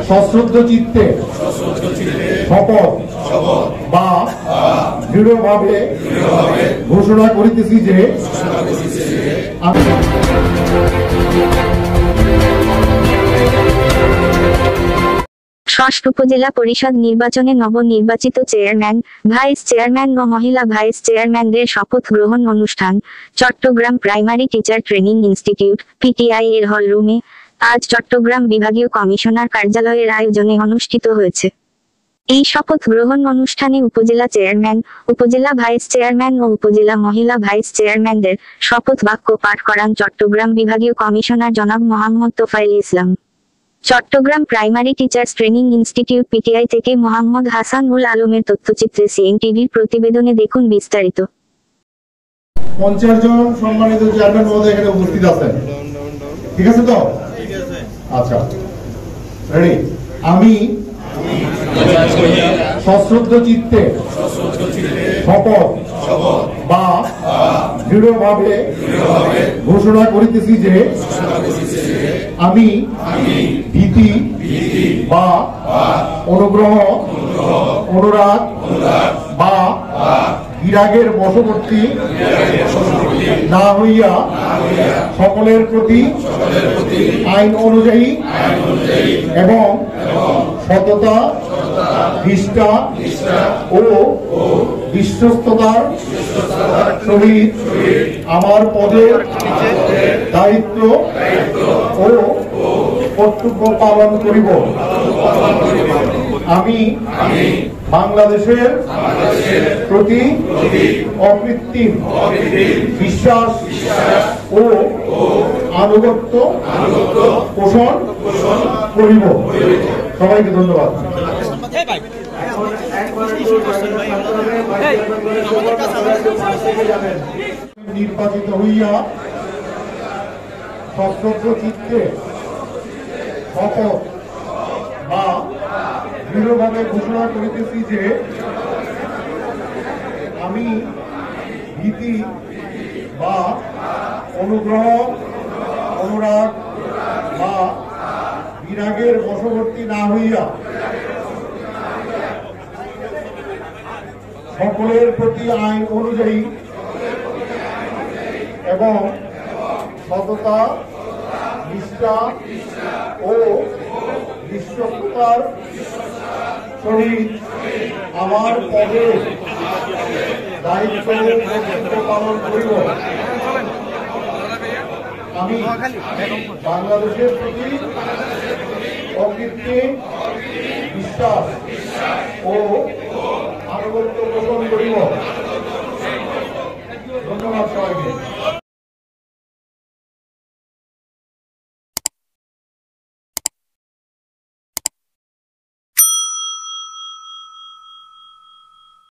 সশ্রদ্ধ চিত্তে শপথ বা দৃঢ়ভাবে ঘোষণা করিতেছি যে ষষ্ঠ উপজেলা পরিষদ নির্বাচনে নবনির্বাচিত চেয়ারম্যান, ভাইস চেয়ারম্যান ও মহিলা ভাইস চেয়ারম্যানদের শপথ গ্রহণ অনুষ্ঠান Chittagong primary teacher training institute (PTI) এর হল রুমে আজ চট্টগ্রাম বিভাগীয় কমিশনার কার্যালয়ের আয়োজনে অনুষ্ঠিত হয়েছে। এই শপথ গ্রহণ অনুষ্ঠানে উপজেলা চেয়ারম্যান, উপজেলা ভাইস চেয়ারম্যান ও উপজেলা মহিলা ভাইস চেয়ারম্যানদের শপথ বাক্য পাঠ করান চট্টগ্রাম বিভাগীয় কমিশনার জনাব Mohammad Tofael Islam. Chattogram primary teachers training institute PTI থেকে মোহাম্মদ হাসানুল আলমের তথ্যচিত্রে সিএনটিভির প্রতিবেদনে দেখুন বিস্তারিত। 50 জন সম্মানিত চেয়ারম্যান মহোদয় এখানে উপস্থিত আছেন, ঠিক আছে তো? আচ্ছা, রেডি। আমি সশ্রদ্ধ চিত্তে শপথ বা দৃঢ়ভাবে ঘোষণা করিতেছি যে আমি ভীতি বা অনুগ্রহ, অনুরাগ বা বিরাগের বশবর্তী না হইয়া সকলের প্রতি আইন অনুযায়ী এবং সততা, নিষ্ঠা ও বিশ্বস্ততার সহিত আমার পদের দায়িত্ব ও কর্তব্য পালন করিব। আমি বাংলাদেশের প্রতি অকৃত্রিম বিশ্বাস ও আনুগত্য পোষণ করিব। সবাইকে ধন্যবাদ। নির্বাচিত হইয়া সশ্রদ্ধ চিত্তে শপথ বা দৃঢ়ভাবে ঘোষণা করিতেছি যে আমি ভীতি বা অনুগ্রহ, অনুরাগ বা বিরাগের বশবর্তী না হইয়া সকলের প্রতি আইন অনুযায়ী এবং সততা, নিষ্ঠা ও বিশ্বস্ততার সহিত আমার পদের দায়িত্ব পালন করিব। আমি বাংলাদেশের প্রতি অকৃত্রিম বিশ্বাস ও আনুগত্য পোষণ করিব। ধন্যবাদ সবাইকে।